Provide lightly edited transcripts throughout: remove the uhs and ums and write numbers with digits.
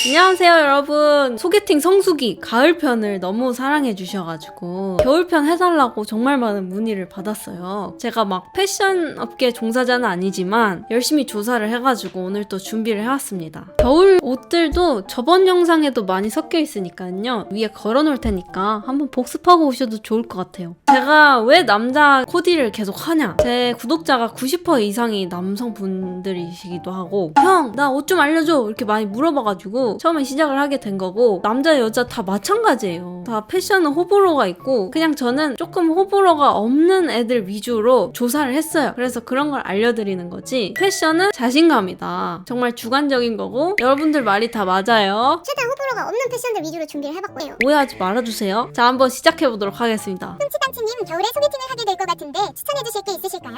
안녕하세요 여러분. 소개팅 성수기 가을편을 너무 사랑해 주셔가지고 겨울편 해달라고 정말 많은 문의를 받았어요. 제가 막 패션 업계 종사자는 아니지만 열심히 조사를 해가지고 오늘 또 준비를 해왔습니다. 겨울 옷들도 저번 영상에도 많이 섞여 있으니까요, 위에 걸어놓을 테니까 한번 복습하고 오셔도 좋을 것 같아요. 제가 왜 남자 코디를 계속 하냐, 제 구독자가 90% 이상이 남성분들이시기도 하고 형 나 옷 좀 알려줘 이렇게 많이 물어봐가지고 처음에 시작을 하게 된 거고, 남자 여자 다 마찬가지예요. 다 패션은 호불호가 있고 그냥 저는 조금 호불호가 없는 애들 위주로 조사를 했어요. 그래서 그런 걸 알려드리는 거지, 패션은 자신감이다, 정말 주관적인 거고 여러분들 말이 다 맞아요. 최대한 호불호가 없는 패션들 위주로 준비를 해봤고요. 오해하지 말아주세요. 자, 한번 시작해보도록 하겠습니다. 흠치땅치님 겨울에 소개팅을 하게 될 것 같은데 추천해주실 게 있으실까요?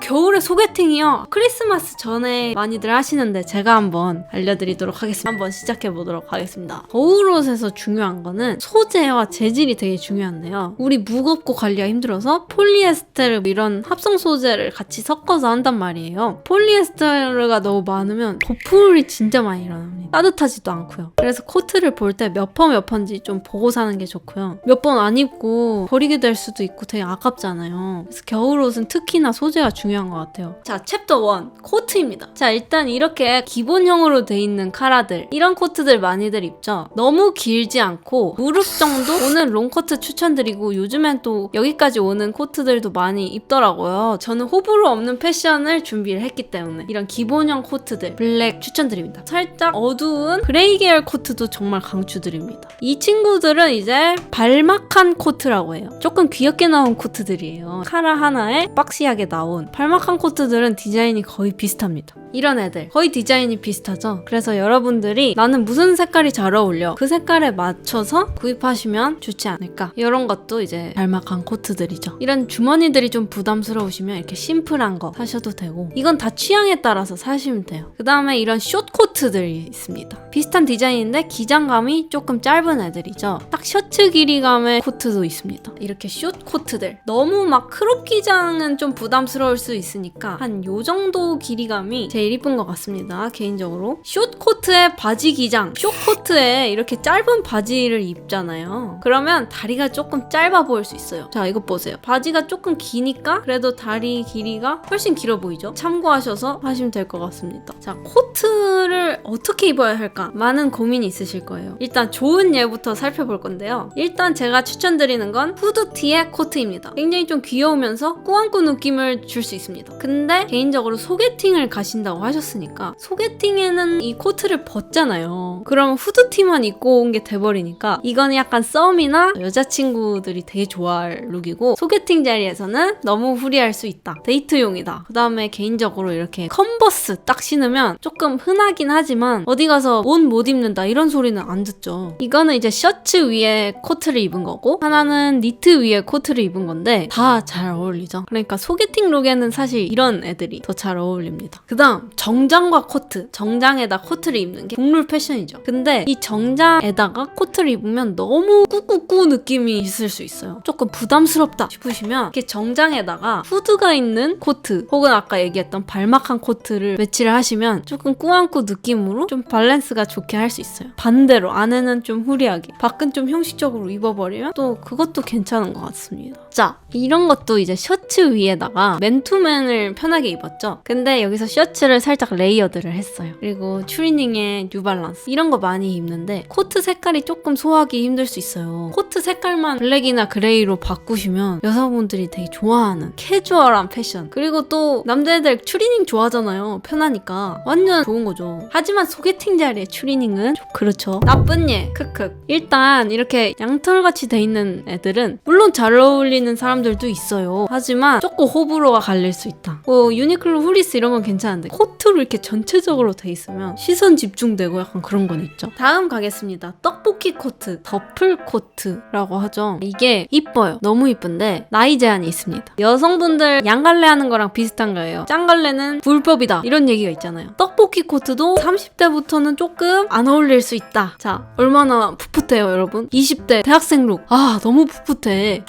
겨울에 소개팅이요? 크리스마스 전에 많이들 하시는데 제가 한번 알려드리도록 하겠습니다. 한번 시작해보도록 하겠습니다. 겨울옷에서 중요한 거는 소재와 재질이 되게 중요한데요, 우리 무겁고 관리가 힘들어서 폴리에스테르 이런 합성 소재를 같이 섞어서 한단 말이에요. 폴리에스테르가 너무 많으면 보풀이 진짜 많이 일어납니다. 따뜻하지도 않고요. 그래서 코트를 볼 때 몇 퍼인지 좀 보고 사는 게 좋고요. 몇 번 안 입고 버리게 될 수도 있고 되게 아깝잖아요. 그래서 겨울옷은 특히나 소재가 중요한 것 같아요. 자, 챕터 1 코트입니다. 자, 일단 이렇게 기본형으로 돼 있는 카라들, 이런 코트들 많이들 입죠. 너무 길지 않고 무릎 정도 오는 롱코트 추천드리고, 요즘엔 또 여기까지 오는 코트들도 많이 입더라고요. 저는 호불호 없는 패션을 준비를 했기 때문에 이런 기본형 코트들 블랙 추천드립니다. 살짝 어두운 그레이 계열 코트도 정말 강추드립니다. 이 친구들은 이제 발막한 코트라고 해요. 조금 귀엽게 나온 코트들이에요. 카라 하나에 박시하게 나온 발막한 코트들은 디자인이 거의 비슷합니다. 이런 애들 거의 디자인이 비슷하죠. 그래서 여러분들이 나는 무슨 색깔이 잘 어울려, 그 색깔에 맞춰서 구입하시면 좋지 않을까. 이런 것도 이제 발막한 코트들이죠. 이런 주머니들이 좀 부담스러우시면 이렇게 심플한 거 사셔도 되고, 이건 다 취향에 따라서 사시면 돼요. 그 다음에 이런 숏 코트들이 있습니다. 비슷한 디자인인데 기장감이 조금 짧은 애들이죠. 딱 셔츠 길이감의 코트도 있습니다. 이렇게 숏 코트들, 너무 막 크롭 기장은 좀 부담스러울 수 있으니까 한 요 정도 길이감이 제일 이쁜 것 같습니다, 개인적으로. 숏 코트에 바지 기장, 숏 코트에 이렇게 짧은 바지를 입잖아요. 그러면 다리가 조금 짧아 보일 수 있어요. 자, 이거 보세요. 바지가 조금 기니까 그래도 다리 길이가 훨씬 길어 보이죠? 참고하셔서 하시면 될 것 같습니다. 자, 코트를 어떻게 입어야 할까? 많은 고민이 있으실 거예요. 일단 좋은 예부터 살펴볼 건데요. 일단 제가 추천드리는 건 후드티의 코트입니다. 굉장히 좀 귀여우면서 꾸안꾸 느낌을 줄 수 있습니다. 근데 개인적으로 소개팅을 가신다고 하셨으니까 소개팅에는 이 코트를 벗잖아요. 그럼 후드티만 입고 온 게 돼버리니까 이거는 약간 썸이나 여자친구들이 되게 좋아할 룩이고, 소개팅 자리에서는 너무 후리할 수 있다, 데이트용이다. 그 다음에 개인적으로 이렇게 컨버스 딱 신으면 조금 흔하긴 하지만 어디 가서 옷 못 입는다 이런 소리는 안 듣죠. 이거는 이제 셔츠 위에 코트를 입은 거고, 하나는 니트 위에 코트를 입은 건데 다 잘 어울리죠. 그러니까 소개팅 룩에는 사실 이런 애들이 더 잘 어울립니다. 그 다음 정장과 코트, 정장에다 코트를 입는 게 국룰 패션이죠. 근데 이 정장에다가 코트를 입으면 너무 꾸꾸꾸 느낌이 있을 수 있어요. 조금 부담스럽다 싶으시면 이렇게 정장에다가 후드가 있는 코트, 혹은 아까 얘기했던 발막한 코트를 매치를 하시면 조금 꾸안꾸 느낌으로 좀 밸런스가 좋게 할 수 있어요. 반대로 안에는 좀 후리하게, 밖은 좀 형식적으로 입어버리면 또 그것도 괜찮은 것 같습니다. 자, 이런 것도 이제 셔츠 위에다가 맨투맨을 편하게 입었죠. 근데 여기서 셔츠를 살짝 레이어드를 했어요. 그리고 추리닝에 뉴발란스 이런 거 많이 입는데 코트 색깔이 조금 소화하기 힘들 수 있어요. 코트 색깔만 블랙이나 그레이로 바꾸시면 여성분들이 되게 좋아하는 캐주얼한 패션. 그리고 또 남자애들 추리닝 좋아하잖아요. 편하니까 완전 좋은 거죠. 하지만 소개팅 자리에 추리닝은 좀 그렇죠. 나쁜 예 크크. 일단 이렇게 양털같이 돼 있는 애들은 물론 잘 어울리는 사람들도 있어요. 하지만 조금 호불호가 갈릴 수 있다. 뭐 유니클로 후리스 이런 건 괜찮은데 코트로 이렇게 전체적으로 돼 있으면 시선 집중되고 약간 그런 건 있죠. 다음 가겠습니다. 떡볶이 코트, 더플 코트라고 하죠. 이게 이뻐요. 너무 이쁜데 나이 제한이 있습니다. 여성분들 양갈래 하는 거랑 비슷한 거예요. 짱갈래는 불법이다 이런 얘기가 있잖아요. 떡볶이 코트도 30대부터는 조금 안 어울릴 수 있다. 자, 얼마나 풋풋해요 여러분? 20대 대학생 룩, 아 너무 풋풋해.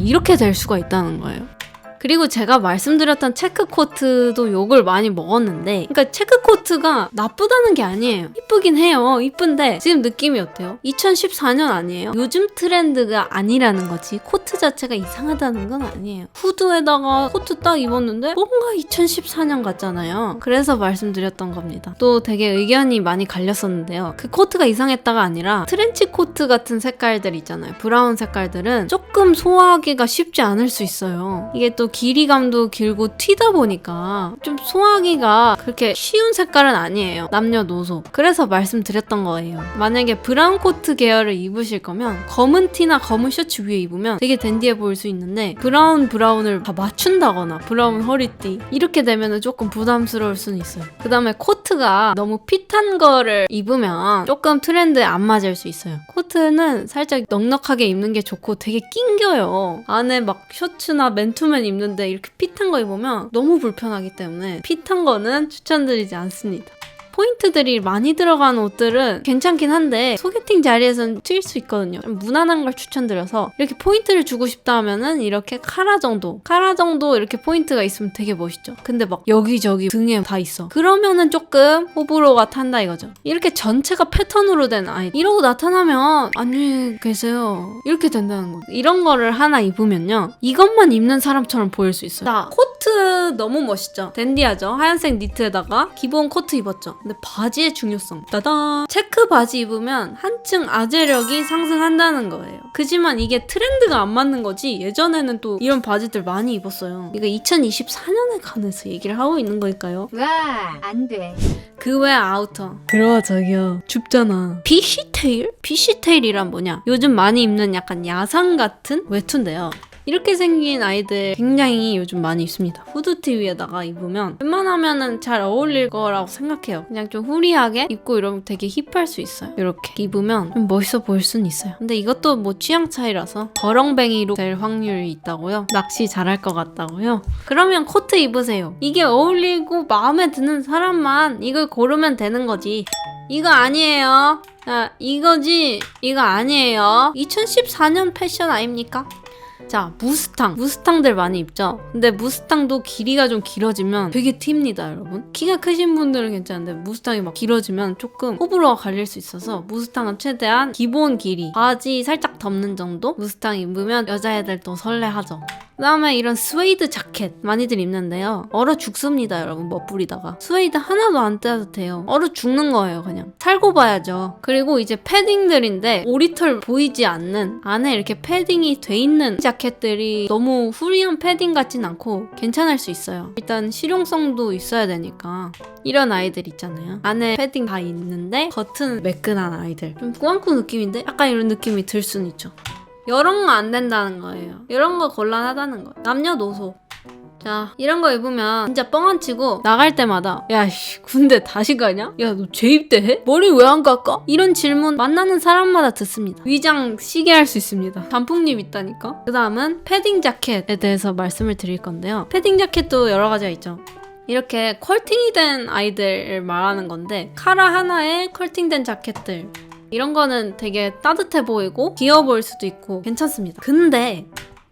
이렇게 될 수가 있다는 거예요. 그리고 제가 말씀드렸던 체크 코트도 욕을 많이 먹었는데, 그러니까 체크 코트가 나쁘다는 게 아니에요. 이쁘긴 해요. 이쁜데 지금 느낌이 어때요? 2014년 아니에요? 요즘 트렌드가 아니라는 거지. 코트 자체가 이상하다는 건 아니에요. 후드에다가 코트 딱 입었는데 뭔가 2014년 같잖아요. 그래서 말씀드렸던 겁니다. 또 되게 의견이 많이 갈렸었는데요. 그 코트가 이상했다가 아니라 트렌치 코트 같은 색깔들 있잖아요. 브라운 색깔들은 조금 소화하기가 쉽지 않을 수 있어요. 이게 또 길이감도 길고 튀다 보니까 좀 소화하기가 그렇게 쉬운 색깔은 아니에요. 남녀노소. 그래서 말씀드렸던 거예요. 만약에 브라운 코트 계열을 입으실 거면 검은 티나 검은 셔츠 위에 입으면 되게 댄디해 보일 수 있는데 브라운을 다 맞춘다거나 브라운 허리띠 이렇게 되면 조금 부담스러울 수는 있어요. 그 다음에 코트가 너무 핏한 거를 입으면 조금 트렌드에 안 맞을 수 있어요. 코트는 살짝 넉넉하게 입는 게 좋고 되게 낑겨요. 안에 막 셔츠나 맨투맨 입는데 이렇게 핏한 거 입으면 너무 불편하기 때문에 핏한 거는 추천드리지 않습니다. 포인트들이 많이 들어간 옷들은 괜찮긴 한데 소개팅 자리에서는 튈 수 있거든요. 좀 무난한 걸 추천드려서 이렇게 포인트를 주고 싶다 하면은 이렇게 카라 정도 이렇게 포인트가 있으면 되게 멋있죠. 근데 막 여기저기 등에 다 있어. 그러면은 조금 호불호가 탄다 이거죠. 이렇게 전체가 패턴으로 된 아이 이러고 나타나면 안녕히 계세요 이렇게 된다는 거. 이런 거를 하나 입으면요 이것만 입는 사람처럼 보일 수 있어요. 자, 코트 너무 멋있죠. 댄디하죠. 하얀색 니트에다가 기본 코트 입었죠. 근데 바지의 중요성 따단 체크 바지 입으면 한층 아재력이 상승한다는 거예요. 그지만 이게 트렌드가 안 맞는 거지 예전에는 또 이런 바지들 많이 입었어요. 이거 2024년에 관해서 얘기를 하고 있는 거니까요. 와, 안 돼. 그 외 아우터 들어와 자기야 춥잖아. 비시테일? 비시테일이란 뭐냐? 요즘 많이 입는 약간 야상 같은 외투인데요. 이렇게 생긴 아이들 굉장히 요즘 많이 입습니다. 후드티 위에다가 입으면 웬만하면은 잘 어울릴 거라고 생각해요. 그냥 좀 후리하게 입고 이러면 되게 힙할 수 있어요. 이렇게 입으면 좀 멋있어 보일 수는 있어요. 근데 이것도 뭐 취향 차이라서 거렁뱅이로 될 확률이 있다고요? 낚시 잘할 것 같다고요? 그러면 코트 입으세요. 이게 어울리고 마음에 드는 사람만 이걸 고르면 되는 거지. 이거 아니에요. 자, 이거지. 이거 아니에요. 2014년 패션 아닙니까? 자, 무스탕들 많이 입죠? 근데 무스탕도 길이가 좀 길어지면 되게 튑니다, 여러분. 키가 크신 분들은 괜찮은데 무스탕이 막 길어지면 조금 호불호가 갈릴 수 있어서 무스탕은 최대한 기본 길이, 바지 살짝 덮는 정도? 무스탕 입으면 여자애들도 설레하죠. 그 다음에 이런 스웨이드 자켓 많이들 입는데요. 얼어 죽습니다, 여러분. 멋부리다가. 스웨이드 하나도 안 따뜻해요. 얼어 죽는 거예요, 그냥. 살고 봐야죠. 그리고 이제 패딩들인데 오리털 보이지 않는 안에 이렇게 패딩이 돼 있는 자켓들이 너무 후리한 패딩 같진 않고 괜찮을 수 있어요. 일단 실용성도 있어야 되니까. 이런 아이들 있잖아요. 안에 패딩 다 있는데 겉은 매끈한 아이들. 좀 꾸안꾸 느낌인데 약간 이런 느낌이 들 수는 있죠. 이런 거 안 된다는 거예요. 이런 거 곤란하다는 거예요. 남녀노소. 자, 이런 거 입으면 진짜 뻥 안 치고 나갈 때마다 야씨 군대 다시 가냐? 야 너 재입대 해? 머리 왜 안 깎아? 이런 질문 만나는 사람마다 듣습니다. 위장 시게 할 수 있습니다. 단풍잎 있다니까. 그 다음은 패딩 자켓에 대해서 말씀을 드릴 건데요. 패딩 자켓도 여러 가지가 있죠. 이렇게 컬팅이 된 아이들을 말하는 건데 카라 하나에 컬팅된 자켓들 이런 거는 되게 따뜻해 보이고 귀여워 보일 수도 있고 괜찮습니다. 근데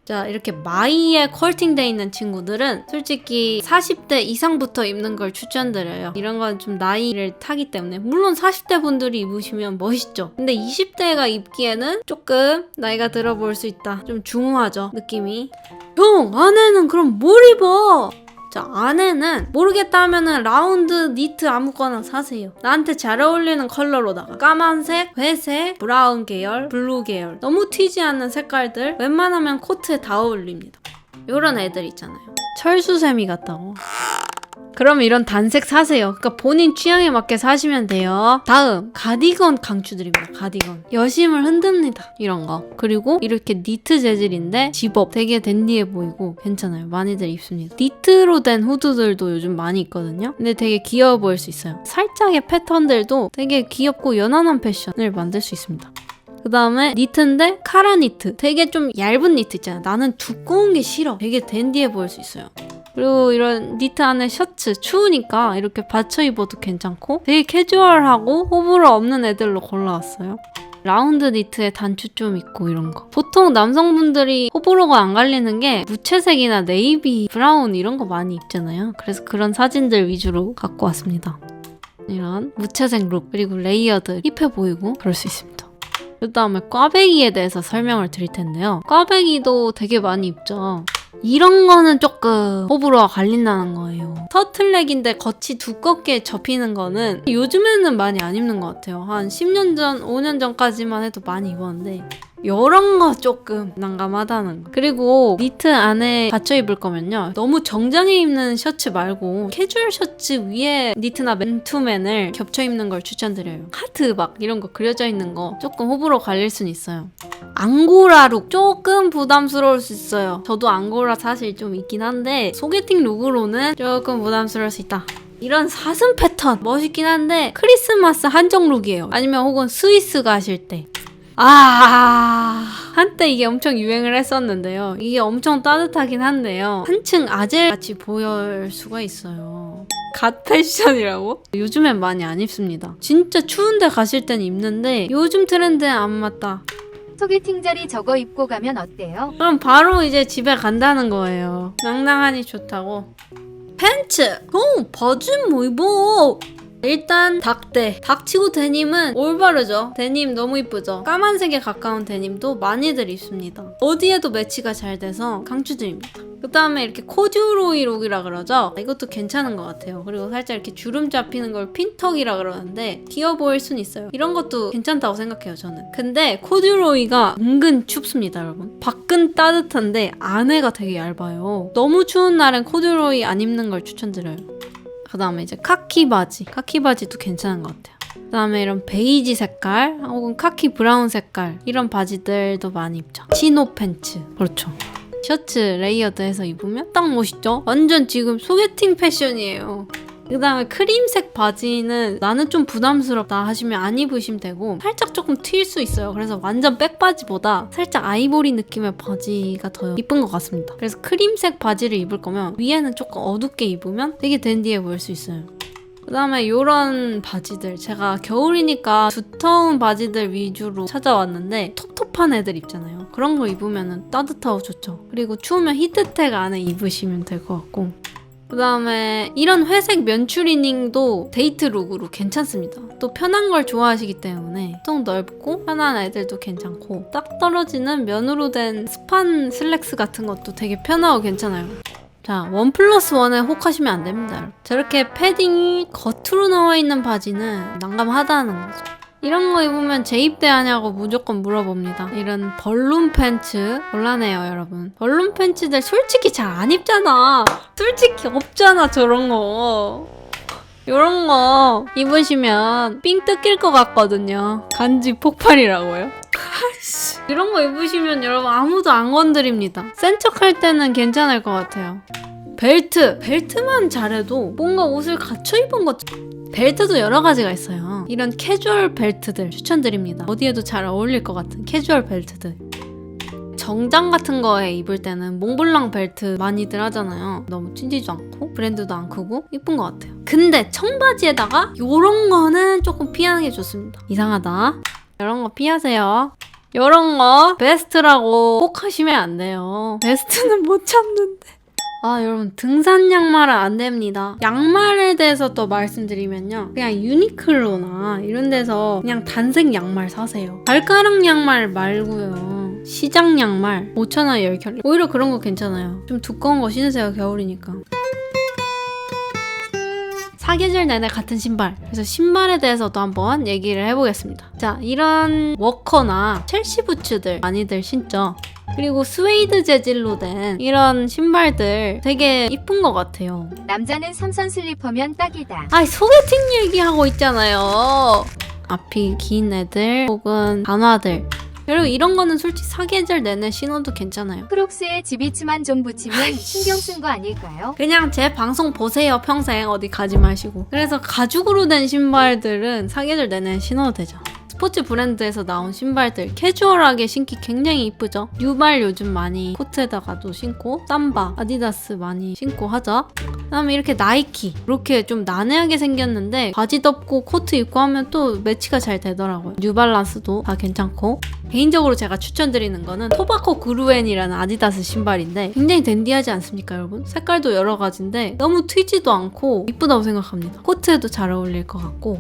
자, 이렇게 마이에 컬팅돼 있는 친구들은 솔직히 40대 이상부터 입는 걸 추천드려요. 이런 건 좀 나이를 타기 때문에. 물론 40대 분들이 입으시면 멋있죠. 근데 20대가 입기에는 조금 나이가 들어 보일 수 있다. 좀 중후하죠, 느낌이. 형, 안에는 그럼 뭘 입어? 자, 안에는 모르겠다 하면은 라운드 니트 아무거나 사세요. 나한테 잘 어울리는 컬러로다가 까만색, 회색, 브라운 계열, 블루 계열 너무 튀지 않는 색깔들 웬만하면 코트에 다 어울립니다. 요런 애들 있잖아요. 철수세미 같다고. 그럼 이런 단색 사세요. 그러니까 본인 취향에 맞게 사시면 돼요. 다음 가디건 강추드립니다. 가디건 여심을 흔듭니다. 이런 거. 그리고 이렇게 니트 재질인데 집업 되게 댄디해 보이고 괜찮아요. 많이들 입습니다. 니트로 된 후드들도 요즘 많이 있거든요. 근데 되게 귀여워 보일 수 있어요. 살짝의 패턴들도 되게 귀엽고 연한한 패션을 만들 수 있습니다. 그 다음에 니트인데 카라 니트. 되게 좀 얇은 니트 있잖아요. 나는 두꺼운 게 싫어. 되게 댄디해 보일 수 있어요. 그리고 이런 니트 안에 셔츠 추우니까 이렇게 받쳐 입어도 괜찮고 되게 캐주얼하고 호불호 없는 애들로 골라왔어요. 라운드 니트에 단추 좀 있고 이런 거. 보통 남성분들이 호불호가 안 갈리는 게 무채색이나 네이비, 브라운 이런 거 많이 입잖아요. 그래서 그런 사진들 위주로 갖고 왔습니다. 이런 무채색 룩, 그리고 레이어드 힙해 보이고 그럴 수 있습니다. 그 다음에 꽈배기에 대해서 설명을 드릴 텐데요. 꽈배기도 되게 많이 입죠. 이런 거는 조금 호불호가 갈린다는 거예요. 터틀넥인데 겉이 두껍게 접히는 거는 요즘에는 많이 안 입는 것 같아요. 한 10년 전, 5년 전까지만 해도 많이 입었는데 이런 거 조금 난감하다는 거. 그리고 니트 안에 갇혀 입을 거면요, 너무 정장에 입는 셔츠 말고 캐주얼 셔츠 위에 니트나 맨투맨을 겹쳐 입는 걸 추천드려요. 하트 막 이런 거 그려져 있는 거 조금 호불호 갈릴 순 있어요. 앙고라 룩 조금 부담스러울 수 있어요. 저도 앙고라 사실 좀 있긴 한데 소개팅 룩으로는 조금 부담스러울 수 있다. 이런 사슴 패턴 멋있긴 한데 크리스마스 한정 룩이에요. 아니면 혹은 스위스 가실 때. 한때 이게 엄청 유행을 했었는데요. 이게 엄청 따뜻하긴 한데요. 한층 아재같이 보일 수가 있어요. 갓 패션이라고? 요즘엔 많이 안 입습니다. 진짜 추운데 가실 땐 입는데 요즘 트렌드에 안 맞다. 소개팅 자리 저거 입고 가면 어때요? 그럼 바로 이제 집에 간다는 거예요. 낭낭하니 좋다고. 팬츠! 바지 뭐 입어? 일단 닭대. 닭치고 데님은 올바르죠. 데님 너무 이쁘죠. 까만색에 가까운 데님도 많이들 입습니다. 어디에도 매치가 잘 돼서 강추드립니다. 그 다음에 이렇게 코듀로이 룩이라 그러죠. 이것도 괜찮은 것 같아요. 그리고 살짝 이렇게 주름 잡히는 걸 핀턱이라 그러는데 귀여워 보일 순 있어요. 이런 것도 괜찮다고 생각해요, 저는. 근데 코듀로이가 은근 춥습니다, 여러분. 밖은 따뜻한데 안에가 되게 얇아요. 너무 추운 날엔 코듀로이 안 입는 걸 추천드려요. 그 다음에 이제 카키 바지. 카키 바지도 괜찮은 것 같아요. 그 다음에 이런 베이지 색깔 혹은 카키 브라운 색깔 이런 바지들도 많이 입죠. 치노 팬츠. 그렇죠. 셔츠 레이어드해서 입으면 딱 멋있죠? 완전 지금 소개팅 패션이에요. 그 다음에 크림색 바지는 나는 좀 부담스럽다 하시면 안 입으시면 되고 살짝 조금 튈 수 있어요. 그래서 완전 백바지보다 살짝 아이보리 느낌의 바지가 더 이쁜 것 같습니다. 그래서 크림색 바지를 입을 거면 위에는 조금 어둡게 입으면 되게 댄디해 보일 수 있어요. 그 다음에 이런 바지들, 제가 겨울이니까 두터운 바지들 위주로 찾아왔는데 텁텁한 애들 입잖아요. 그런 거 입으면 따뜻하고 좋죠. 그리고 추우면 히트텍 안에 입으시면 될 것 같고, 그 다음에 이런 회색 면추리닝도 데이트 룩으로 괜찮습니다. 또 편한 걸 좋아하시기 때문에 통 넓고 편한 애들도 괜찮고, 딱 떨어지는 면으로 된 스판 슬랙스 같은 것도 되게 편하고 괜찮아요. 자, 1+1에 혹하시면 안 됩니다. 저렇게 패딩이 겉으로 나와 있는 바지는 난감하다는 거죠. 이런 거 입으면 재입대 하냐고 무조건 물어봅니다. 이런 벌룬 팬츠 곤란해요, 여러분. 벌룬 팬츠들 솔직히 잘 안 입잖아. 솔직히 없잖아, 저런 거. 이런 거 입으시면 삥 뜯길 것 같거든요. 간지 폭발이라고요? 이런 거 입으시면 여러분 아무도 안 건드립니다. 센 척 할 때는 괜찮을 것 같아요. 벨트! 벨트만 잘해도 뭔가 옷을 갖춰 입은 것. 벨트도 여러 가지가 있어요. 이런 캐주얼 벨트들 추천드립니다. 어디에도 잘 어울릴 것 같은 캐주얼 벨트들. 정장 같은 거에 입을 때는 몽블랑 벨트 많이들 하잖아요. 너무 찐지도 않고 브랜드도 안 크고 이쁜 것 같아요. 근데 청바지에다가 이런 거는 조금 피하는 게 좋습니다. 이상하다. 이런 거 피하세요. 이런 거 베스트라고 꼭 하시면 안 돼요. 베스트는 못 참는데. 여러분 등산 양말은 안 됩니다. 양말에 대해서 또 말씀드리면요, 그냥 유니클로나 이런 데서 그냥 단색 양말 사세요. 발가락 양말 말고요. 시장 양말 5,000원 10켤레. 오히려 그런 거 괜찮아요. 좀 두꺼운 거 신으세요, 겨울이니까. 사계절 내내 같은 신발. 그래서 신발에 대해서도 한번 얘기를 해보겠습니다. 자, 이런 워커나 첼시 부츠들 많이들 신죠. 그리고 스웨이드 재질로 된 이런 신발들 되게 이쁜 것 같아요. 남자는 삼선 슬리퍼면 딱이다. 소개팅 얘기하고 있잖아요. 앞이 긴 애들 혹은 단화들. 여러분 이런 거는 솔직히 사계절 내내 신어도 괜찮아요. 크록스에 지비츠만 좀 붙이면 신경 쓴 거 아닐까요? 그냥 제 방송 보세요. 평생 어디 가지 마시고. 그래서 가죽으로 된 신발들은 사계절 내내 신어도 되죠. 스포츠 브랜드에서 나온 신발들 캐주얼하게 신기 굉장히 이쁘죠? 뉴발 요즘 많이 코트에다가도 신고 삼바, 아디다스 많이 신고 하죠? 그다음에 이렇게 나이키 이렇게 좀 난해하게 생겼는데 바지 덮고 코트 입고 하면 또 매치가 잘 되더라고요. 뉴발란스도 다 괜찮고 개인적으로 제가 추천드리는 거는 토바코 그루엔이라는 아디다스 신발인데 굉장히 댄디하지 않습니까 여러분? 색깔도 여러 가지인데 너무 튀지도 않고 이쁘다고 생각합니다. 코트에도 잘 어울릴 것 같고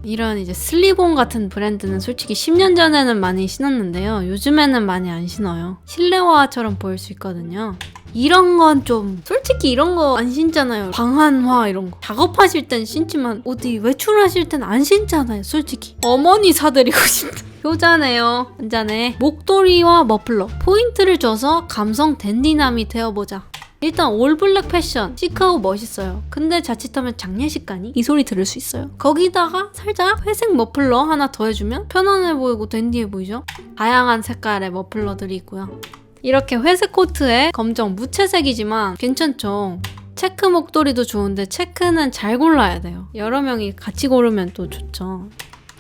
이런 이제 슬리본 같은 브랜드는 솔직히 10년 전에는 많이 신었는데요. 요즘에는 많이 안 신어요. 실내화처럼 보일 수 있거든요. 이런 건 좀 솔직히 이런 거 안 신잖아요. 방한화 이런 거 작업하실 땐 신지만 어디 외출하실 땐 안 신잖아요. 솔직히 어머니 사드리고 싶다. 효자네요. 한잔해. 목도리와 머플러 포인트를 줘서 감성 댄디남이 되어보자. 일단 올블랙 패션 시크하고 멋있어요. 근데 자칫하면 장례식 가니? 이 소리 들을 수 있어요. 거기다가 살짝 회색 머플러 하나 더 해주면 편안해 보이고 댄디해 보이죠? 다양한 색깔의 머플러들이 있고요. 이렇게 회색 코트에 검정 무채색이지만 괜찮죠? 체크 목도리도 좋은데 체크는 잘 골라야 돼요. 여러 명이 같이 고르면 또 좋죠.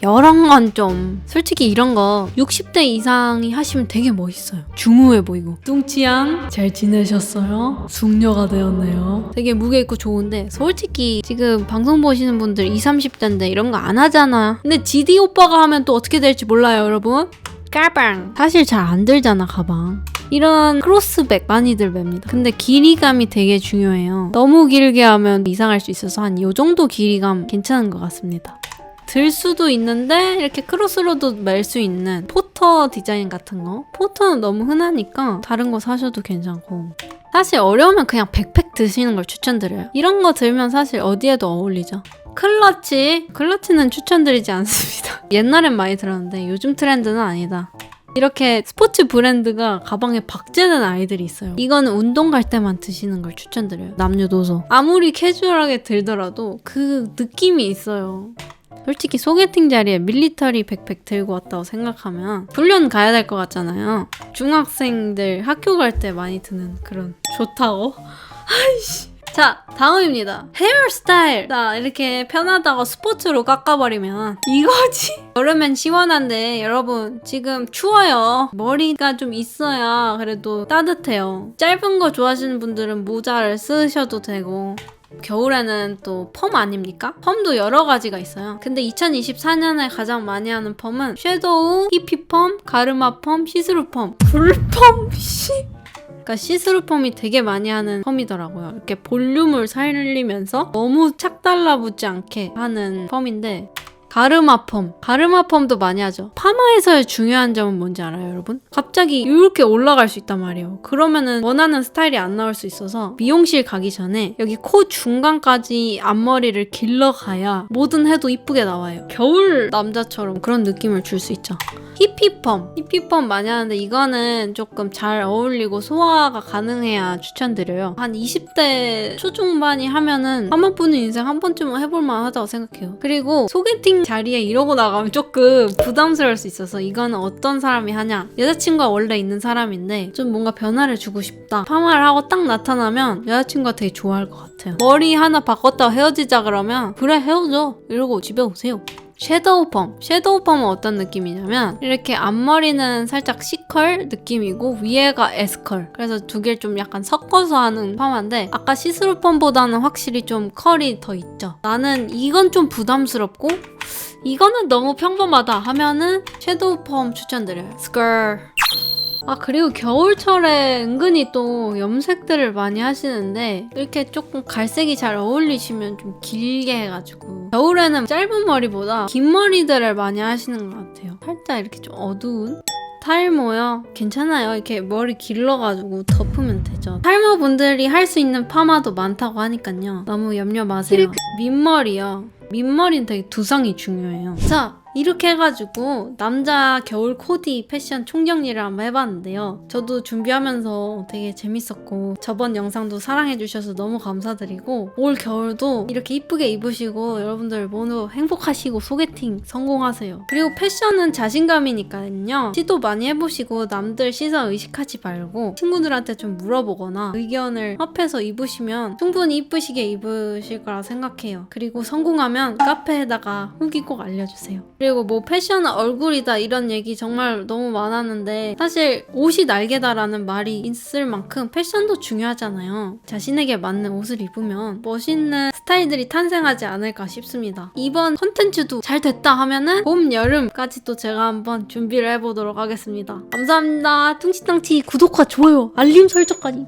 이런 건 좀 솔직히 이런 거 60대 이상이 하시면 되게 멋있어요. 중후해 보이고 뚱치양 잘 지내셨어요? 숙녀가 되었네요. 되게 무게 있고 좋은데 솔직히 지금 방송 보시는 분들 20, 30대인데 이런 거 안 하잖아. 근데 GD 오빠가 하면 또 어떻게 될지 몰라요 여러분. 가방 사실 잘 안 들잖아 가방. 이런 크로스백 많이들 맵니다. 근데 길이감이 되게 중요해요. 너무 길게 하면 이상할 수 있어서 한 이 정도 길이감 괜찮은 것 같습니다. 들 수도 있는데 이렇게 크로스로도 멜 수 있는 포터 디자인 같은 거. 포터는 너무 흔하니까 다른 거 사셔도 괜찮고. 사실 어려우면 그냥 백팩 드시는 걸 추천드려요. 이런 거 들면 사실 어디에도 어울리죠. 클러치는 추천드리지 않습니다. 옛날엔 많이 들었는데 요즘 트렌드는 아니다. 이렇게 스포츠 브랜드가 가방에 박제는 아이들이 있어요. 이거는 운동 갈 때만 드시는 걸 추천드려요. 남녀노소. 아무리 캐주얼하게 들더라도 그 느낌이 있어요. 솔직히 소개팅 자리에 밀리터리 백팩 들고 왔다고 생각하면 훈련 가야 될 것 같잖아요. 중학생들 학교 갈 때 많이 드는 그런 좋다고? 아이씨. 자, 다음입니다. 헤어스타일. 나 이렇게 편하다고 스포츠로 깎아버리면 이거지? 여름엔 시원한데 여러분 지금 추워요. 머리가 좀 있어야 그래도 따뜻해요. 짧은 거 좋아하시는 분들은 모자를 쓰셔도 되고 겨울에는 또 펌 아닙니까? 펌도 여러 가지가 있어요. 근데 2024년에 가장 많이 하는 펌은 섀도우, 히피펌, 가르마 펌, 시스루 펌. 불펌? 씨. 그러니까 시스루 펌이 되게 많이 하는 펌이더라고요. 이렇게 볼륨을 살리면서 너무 착 달라붙지 않게 하는 펌인데 가르마 펌도 많이 하죠. 파마에서의 중요한 점은 뭔지 알아요, 여러분? 갑자기 이렇게 올라갈 수 있단 말이에요. 그러면은 원하는 스타일이 안 나올 수 있어서 미용실 가기 전에 여기 코 중간까지 앞머리를 길러가야 뭐든 해도 이쁘게 나와요. 겨울 남자처럼 그런 느낌을 줄 수 있죠. 히피펌 많이 하는데 이거는 조금 잘 어울리고 소화가 가능해야 추천드려요. 한 20대 초중반이 하면은 한 번뿐인 인생 한 번쯤은 해볼만 하다고 생각해요. 그리고 소개팅 자리에 이러고 나가면 조금 부담스러울 수 있어서 이거는 어떤 사람이 하냐, 여자친구가 원래 있는 사람인데 좀 뭔가 변화를 주고 싶다, 파마를 하고 딱 나타나면 여자친구가 되게 좋아할 것 같아요. 머리 하나 바꿨다고 헤어지자 그러면 그래 헤어져 이러고 집에 오세요. 섀도우 펌은 어떤 느낌이냐면 이렇게 앞머리는 살짝 C컬 느낌이고 위에가 S컬, 그래서 두 개를 좀 약간 섞어서 하는 파마인데 아까 시스루 펌보다는 확실히 좀 컬이 더 있죠. 나는 이건 좀 부담스럽고 이거는 너무 평범하다 하면은 섀도우 펌 추천드려요. 스컬. 그리고 겨울철에 은근히 또 염색들을 많이 하시는데 이렇게 조금 갈색이 잘 어울리시면 좀 길게 해가지고 겨울에는 짧은 머리보다 긴 머리들을 많이 하시는 것 같아요. 살짝 이렇게 좀 어두운 탈모요? 괜찮아요. 이렇게 머리 길러가지고 덮으면 되죠. 탈모분들이 할 수 있는 파마도 많다고 하니까요. 너무 염려 마세요. 민머리요. 민머리는 되게 두상이 중요해요. 자, 이렇게 해가지고 남자 겨울 코디 패션 총정리를 한번 해봤는데요. 저도 준비하면서 되게 재밌었고 저번 영상도 사랑해주셔서 너무 감사드리고 올 겨울도 이렇게 이쁘게 입으시고 여러분들 모두 행복하시고 소개팅 성공하세요. 그리고 패션은 자신감이니까요. 시도 많이 해보시고 남들 시선 의식하지 말고 친구들한테 좀 물어보거나 의견을 합해서 입으시면 충분히 이쁘시게 입으실 거라 생각해요. 그리고 성공하면 카페에다가 후기 꼭 알려주세요. 그리고 그리고 뭐 패션은 얼굴이다 이런 얘기 정말 너무 많았는데 사실 옷이 날개다라는 말이 있을 만큼 패션도 중요하잖아요. 자신에게 맞는 옷을 입으면 멋있는 스타일들이 탄생하지 않을까 싶습니다. 이번 컨텐츠도 잘 됐다 하면은 봄, 여름까지 또 제가 한번 준비를 해보도록 하겠습니다. 감사합니다. 퉁치땅치 구독과 좋아요, 알림 설정까지.